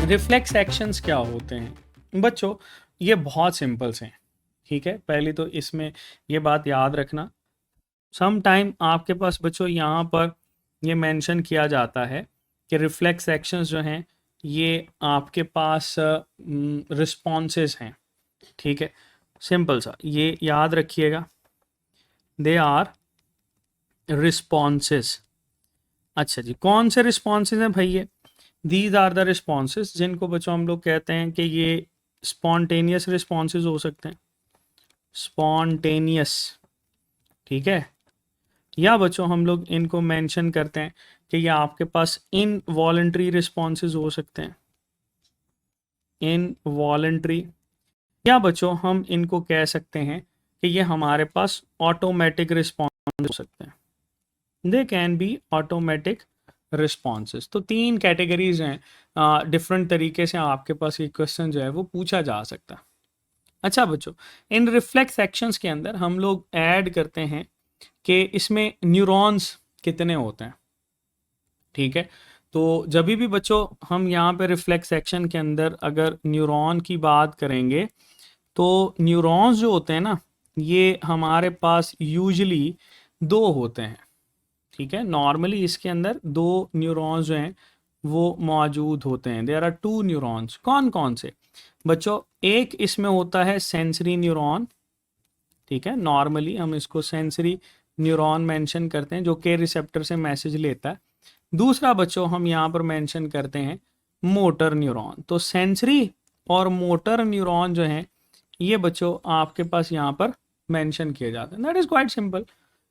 Reflex actions क्या होते हैं बच्चों? ये बहुत सिंपल से हैं, ठीक है। पहले तो इसमें ये बात याद रखना, सम टाइम आपके पास बच्चों यहाँ पर ये मेंशन किया जाता है कि रिफ्लेक्स एक्शंस जो हैं ये आपके पास रिस्पॉन्सेस हैं, ठीक है। सिंपल सा ये याद रखिएगा, दे आर रिस्पॉन्सेस। अच्छा जी, कौन से रिस्पॉन्सेस हैं भाई? ये दीज आर द रिस्पॉन्सेस जिनको बच्चों हम लोग कहते हैं कि ये स्पॉन्टेनियस रिस्पॉन्सेस हो सकते हैं, स्पॉन्टेनियस, ठीक है। या बच्चों हम लोग इनको मेंशन करते हैं कि ये आपके पास इनवॉलंटरी रिस्पॉन्सेस हो सकते हैं, इनवॉलंटरी। या बच्चों हम इनको कह सकते हैं कि ये हमारे पास ऑटोमेटिक रिस्पॉन्स हो सकते हैं, they can be automatic responses. तो तीन कैटेगरीज हैं, डिफरेंट तरीके से आपके पास ये क्वेश्चन जो है वो पूछा जा सकता है। अच्छा बच्चों, इन रिफ्लेक्स एक्शंस के अंदर हम लोग ऐड करते हैं कि इसमें न्यूरॉन्स कितने होते हैं, ठीक है। तो जब भी बच्चों हम यहाँ पे रिफ्लेक्स एक्शन के अंदर अगर न्यूरॉन की बात करेंगे तो न्यूरॉन्स जो होते हैं ना ये हमारे पास यूजुअली दो होते हैं, ठीक है। नॉर्मली इसके अंदर दो न्यूरॉन्स जो हैं वो मौजूद होते हैं, देयर आर टू न्यूरॉन्स। कौन कौन से बच्चों? एक इसमें होता है सेंसरी न्यूरॉन, ठीक है। नॉर्मली हम इसको सेंसरी न्यूरॉन मेंशन करते हैं जो के रिसेप्टर से मैसेज लेता है। दूसरा बच्चों हम यहाँ पर मेंशन करते हैं मोटर न्यूरॉन। तो सेंसरी और मोटर न्यूरॉन जो हैं ये बच्चों आपके पास यहाँ पर मेंशन किए जाते हैं। That is quite simple,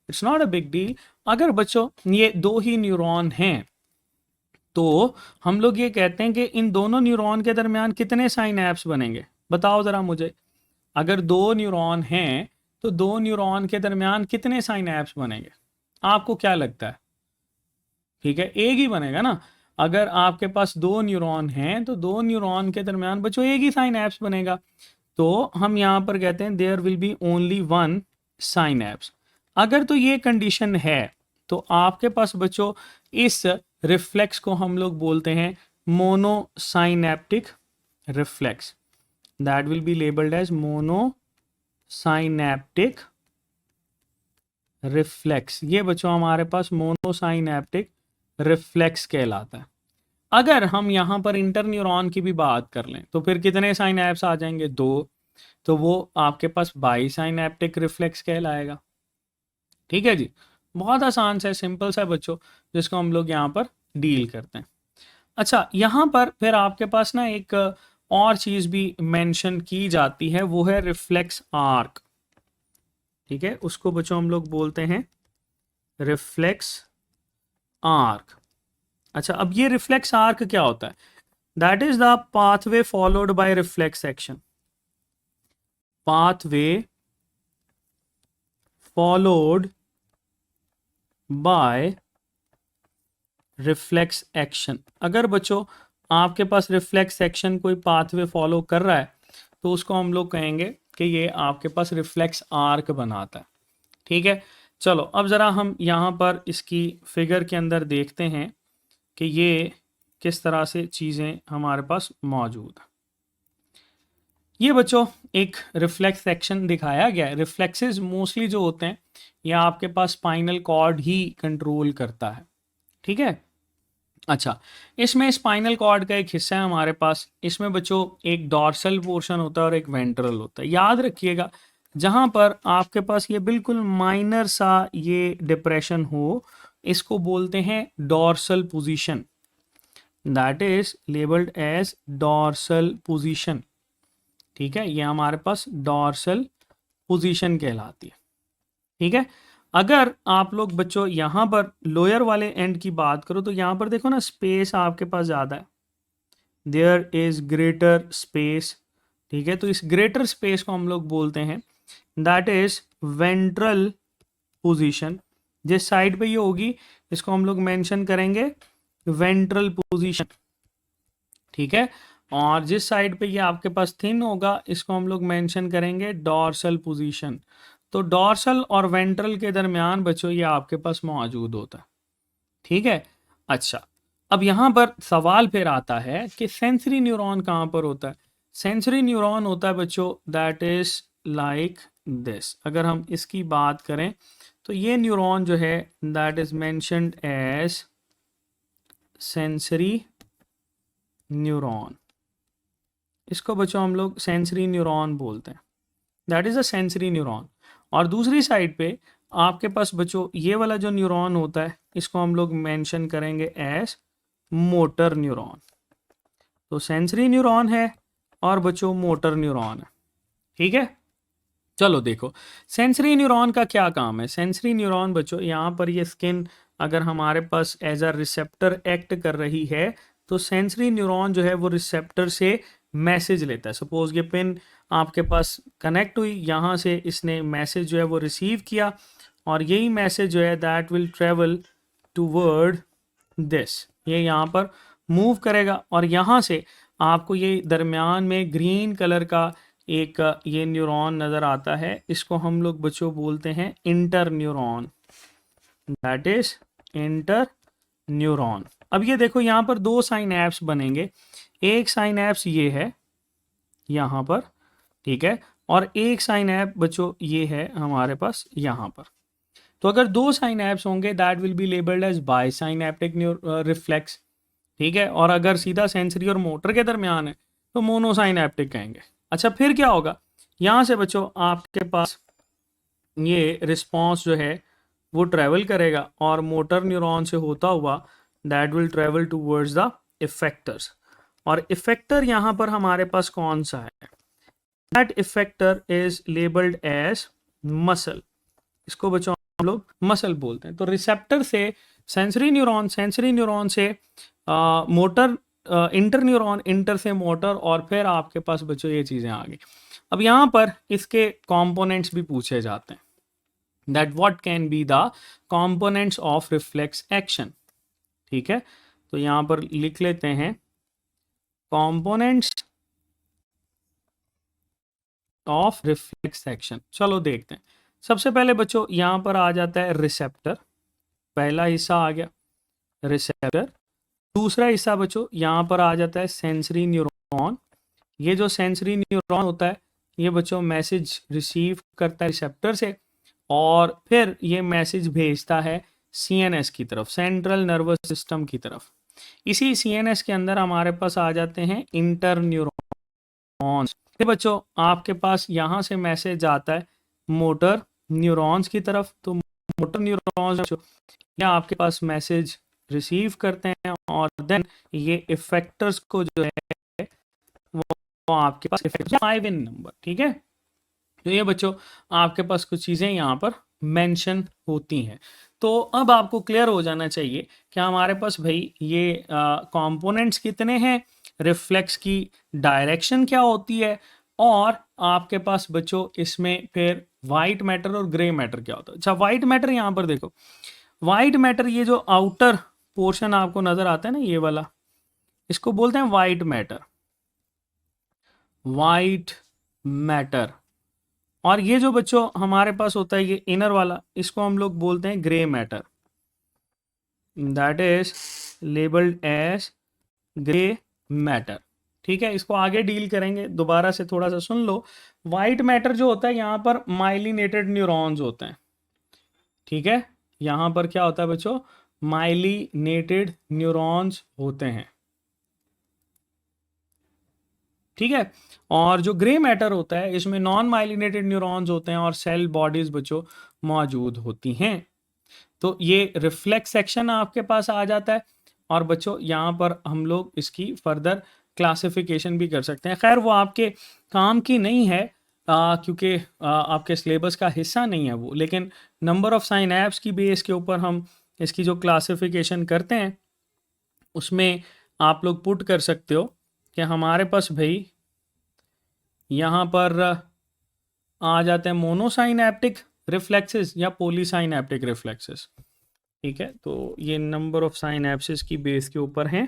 it's not a big deal. अगर बच्चों ये दो ही न्यूरॉन हैं तो हम लोग ये कहते हैं कि इन दोनों न्यूरॉन के दरमियान कितने साइनैप्स बनेंगे, बताओ ज़रा मुझे। अगर दो न्यूरॉन हैं तो दो न्यूरॉन के दरमियान कितने साइनैप्स बनेंगे, आपको क्या लगता है? ठीक है, एक ही बनेगा ना। अगर आपके पास दो न्यूरॉन हैं तो दो न्यूरॉन के दरमियान बच्चों एक ही साइनैप्स बनेगा। तो हम यहाँ पर कहते हैं there will be only one synapse. अगर तो ये कंडीशन है तो आपके पास बच्चों इस रिफ्लेक्स को हम लोग बोलते हैं monosynaptic reflex. That will be labelled as monosynaptic reflex. ये बच्चों हमारे पास मोनोसाइनैप्टिक रिफ्लेक्स कहलाता है। अगर हम यहाँ पर इंटरन्यूरॉन की भी बात कर लें तो फिर कितने साइनैप्स आ जाएंगे? दो। तो वो आपके पास बाईसाइनैप्टिक रिफ्लेक्स कहलाएगा, ठीक है जी। बहुत आसान सा सिंपल सा बच्चों जिसको हम लोग यहाँ पर डील करते हैं। अच्छा, यहाँ पर फिर आपके पास ना एक और चीज़ भी मेंशन की जाती है, वो है रिफ्लेक्स आर्क, ठीक है। उसको बच्चों हम लोग बोलते हैं रिफ्लेक्स आर्क। अच्छा, अब ये रिफ्लेक्स आर्क क्या होता है? That is the pathway followed by reflex action, pathway followed by reflex action. अगर बच्चों आपके पास रिफ्लेक्स एक्शन कोई पाथवे फॉलो कर रहा है तो उसको हम लोग कहेंगे कि ये आपके पास रिफ्लेक्स आर्क बनाता है, ठीक है। चलो अब ज़रा हम यहाँ पर इसकी फिगर के अंदर देखते हैं कि ये किस तरह से चीज़ें हमारे पास मौजूद हैं। ये बच्चों एक रिफ्लेक्स एक्शन दिखाया गया है। रिफ्लेक्सेस मोस्टली जो होते हैं ये आपके पास स्पाइनल कॉर्ड ही कंट्रोल करता है, ठीक है। अच्छा, इसमें स्पाइनल कॉर्ड का एक हिस्सा है हमारे पास, इसमें बच्चों एक डॉर्सल पोर्शन होता है और एक वेंट्रल होता है। याद रखिएगा जहां पर आपके पास ये बिल्कुल माइनर सा ये डिप्रेशन हो इसको बोलते हैं dorsal position, that is labelled as dorsal position, ठीक है। ये हमारे पास डॉर्सल पोजीशन कहलाती है, ठीक है। अगर आप लोग बच्चों यहाँ पर लोअर वाले एंड की बात करो तो यहाँ पर देखो ना स्पेस आपके पास ज़्यादा है, देयर इज ग्रेटर स्पेस, ठीक है। तो इस ग्रेटर स्पेस को हम लोग बोलते हैं दैट इज वेंट्रल पोजीशन। जिस साइड पे ये होगी इसको हम लोग मेंशन करेंगे वेंट्रल पोजीशन, ठीक है। और जिस साइड पे ये आपके पास थिन होगा इसको हम लोग मेंशन करेंगे डॉर्सल पोजीशन। तो डॉर्सल और वेंट्रल के दरमियान बच्चों ये आपके पास मौजूद होता है, ठीक है। अच्छा, अब यहाँ पर सवाल फिर आता है कि सेंसरी न्यूरॉन कहाँ पर होता है? सेंसरी न्यूरॉन होता है बच्चों दैट इज लाइक दिस। अगर हम इसकी बात करें तो ये न्यूरॉन जो है that is mentioned as sensory neuron. इसको बच्चों हम लोग सेंसरी न्यूरॉन बोलते हैं, that is a sensory neuron. और दूसरी साइड पे आपके पास बच्चों ये वाला जो न्यूरॉन होता है इसको हम लोग मेंशन करेंगे एज मोटर न्यूरॉन। तो सेंसरी न्यूरॉन है और बच्चों मोटर न्यूरॉन है, ठीक है। चलो देखो सेंसरी न्यूरॉन का क्या काम है। सेंसरी न्यूरॉन बच्चों यहाँ पर ये स्किन अगर हमारे पास एज अ रिसेप्टर एक्ट कर रही है तो सेंसरी न्यूरॉन जो है वो रिसेप्टर से मैसेज लेता है। सपोज ये पिन आपके पास कनेक्ट हुई, यहाँ से इसने मैसेज जो है वो रिसीव किया और यही मैसेज जो है that will travel toward this, ये यहाँ पर मूव करेगा और यहाँ से आपको ये दरमियान में ग्रीन कलर का एक ये न्यूरॉन नज़र आता है, इसको हम लोग बच्चों बोलते हैं inter neuron, that is inter neuron. अब ये देखो यहाँ पर दो साइनैप्स बनेंगे, एक साइनैप्स ये है यहाँ पर, ठीक है, और एक साइनैप बच्चों ये है हमारे पास यहाँ पर। तो अगर दो साइनैप्स होंगे that will be labelled as bisynaptic reflex, ठीक है। और अगर सीधा सेंसरी और मोटर के दरमियान है तो मोनोसाइनैप्टिक कहेंगे। अच्छा फिर क्या होगा, यहाँ से बच्चों आपके पास ये रिस्पॉन्स जो है वो ट्रेवल करेगा और मोटर न्यूरॉन से होता हुआ that will travel towards the effectors. और इफेक्टर यहाँ पर हमारे पास कौन सा है, that effector is labelled as muscle. इसको बच्चों हम लोग मसल बोलते हैं। तो रिसेप्टर से सेंसरी न्यूरॉन से मोटर, इंटर न्यूरॉन, इंटर से मोटर, और फिर आपके पास बच्चों ये चीज़ें आ गई। अब यहाँ पर इसके कंपोनेंट्स भी पूछे जाते हैं, that what can be the components of reflex action, ठीक है। तो यहाँ पर लिख लेते हैं कंपोनेंट्स ऑफ रिफ्लेक्स एक्शन। चलो देखते हैं। सबसे पहले बच्चों यहाँ पर आ जाता है रिसेप्टर, पहला हिस्सा आ गया रिसेप्टर। दूसरा हिस्सा बच्चों यहाँ पर आ जाता है सेंसरी न्यूरॉन। ये जो सेंसरी न्यूरॉन होता है ये बच्चों मैसेज रिसीव करता है रिसेप्टर से और फिर ये मैसेज भेजता है सीएनएस की तरफ, सेंट्रल नर्वस सिस्टम की तरफ। इसी सीएनएस के अंदर हमारे पास आ जाते हैं इंटर न्यूरॉन्स। फिर बच्चों आपके पास यहाँ से मैसेज आता है मोटर न्यूरॉन्स की तरफ। तो मोटर न्यूरॉन्स या आपके पास मैसेज रिसीव करते हैं और देन ये इफेक्टर्स को जो है वो आपके पास इफेक्टर 5 इन नंबर, ठीक है। तो ये बच्चों आपके पास कुछ चीज़ें यहाँ पर मेंशन होती हैं। तो अब आपको क्लियर हो जाना चाहिए कि हमारे पास भाई ये कंपोनेंट्स कितने हैं, रिफ्लेक्स की डायरेक्शन क्या होती है, और आपके पास बच्चों इसमें फिर वाइट मैटर और ग्रे मैटर क्या होता है। अच्छा वाइट मैटर यहाँ पर देखो, वाइट मैटर ये जो आउटर पोर्शन आपको नजर आता है ना ये वाला, इसको बोलते हैं वाइट मैटर, वाइट मैटर। और ये जो बच्चों हमारे पास होता है ये इनर वाला, इसको हम लोग बोलते हैं grey matter, that is labelled as grey matter, ठीक है। इसको आगे डील करेंगे, दोबारा से थोड़ा सा सुन लो। वाइट मैटर जो होता है यहाँ पर माइलिनेटेड न्यूरॉन्स होते हैं, ठीक है। यहाँ पर क्या होता है बच्चों, माइलिनेटेड न्यूरॉन्स होते हैं, ठीक है। और जो ग्रे मैटर होता है इसमें नॉन माइलिनेटेड न्यूरॉन्स होते हैं और सेल बॉडीज बच्चों मौजूद होती हैं। तो ये रिफ्लेक्स सेक्शन आपके पास आ जाता है और बच्चों यहाँ पर हम लोग इसकी फर्दर क्लासिफिकेशन भी कर सकते हैं। खैर वो आपके काम की नहीं है क्योंकि आपके सिलेबस का हिस्सा नहीं है वो, लेकिन नंबर ऑफ साइनैप्स की बेस के ऊपर हम इसकी जो क्लासिफिकेशन करते हैं उसमें आप लोग पुट कर सकते हो कि हमारे पास भाई यहाँ पर आ जाते हैं मोनोसाइनैप्टिक रिफ्लेक्सेस या पॉलीसाइनैप्टिक रिफ्लेक्सेस, ठीक है। तो ये नंबर ऑफ साइनैप्सिस की बेस के ऊपर हैं।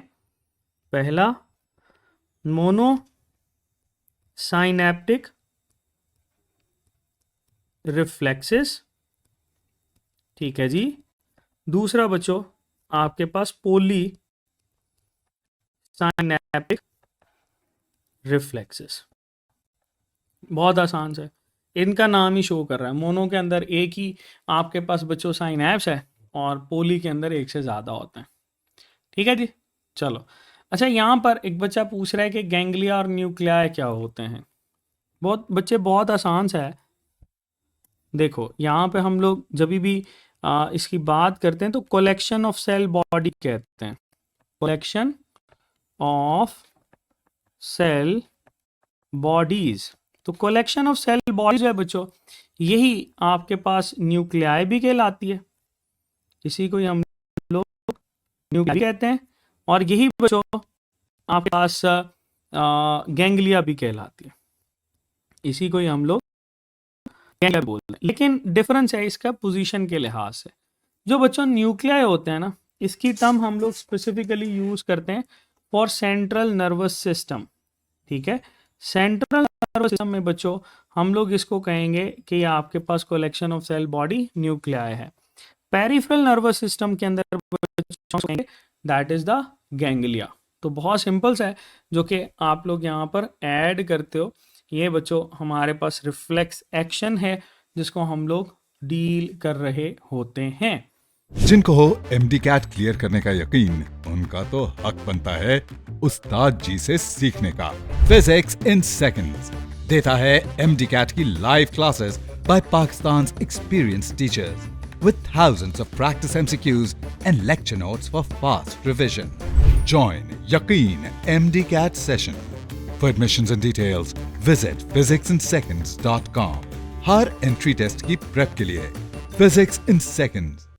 पहला मोनो साइनैप्टिक रिफ्लेक्सेस, ठीक है जी। दूसरा बच्चों आपके पास पोली साइनेप्टिक रिफ्लेक्सेस। बहुत आसान से इनका नाम ही शो कर रहा है। मोनो के अंदर एक ही आपके पास बच्चों साइनैप्स है और पोली के अंदर एक से ज़्यादा होते हैं। ठीक है जी, चलो। अच्छा, यहाँ पर एक बच्चा पूछ रहा है कि गैंग्लिया और न्यूक्लियाई क्या होते हैं। बहुत बच्चे, बहुत आसान सा है। देखो यहाँ पे हम लोग जब भी इसकी बात करते हैं तो कलेक्शन ऑफ सेल बॉडी कहते हैं। कलेक्शन ऑफ सेल बॉडीज, तो कलेक्शन ऑफ सेल बॉडीज है बच्चों, यही आपके पास न्यूक्लियाई भी कहलाती है। इसी को ही हम लोग न्यूक्लियाई कहते हैं। और यही बच्चों आपके पास गैंग्लिया भी कहलाती है। इसी को ही हम लोग गैंग्लिया बोलते हैं। लेकिन डिफरेंस है इसका पोजीशन के लिहाज से। जो बच्चों न्यूक्लियाई होते हैं ना, इसकी टर्म हम लोग स्पेसिफिकली यूज करते हैं फॉर सेंट्रल नर्वस सिस्टम। ठीक है, सेंट्रल नर्वस सिस्टम में बच्चों हम लोग इसको कहेंगे कि आपके पास collection of cell body nuclei है। पेरिफेरल नर्वस सिस्टम के अंदर दैट इज द गैंग्लिया। तो बहुत सिंपल सा है जो कि आप लोग यहाँ पर ऐड करते हो। ये बच्चों हमारे पास रिफ्लेक्स एक्शन है जिसको हम लोग डील कर रहे होते हैं। जिनको हो एमडी कैट क्लियर करने का यकीन, उनका तो हक बनता है उस्ताद जी से सीखने का। फिजिक्स इन सेकंड्स देता है एमडी कैट की live classes bye Pakistan's experienced teachers with thousands of practice MCQs and lecture notes for fast revision. Join Yaqeen MDCAT session. For admissions and details, visit physicsinseconds.com. हर entry test की prep के लिए Physics in Seconds.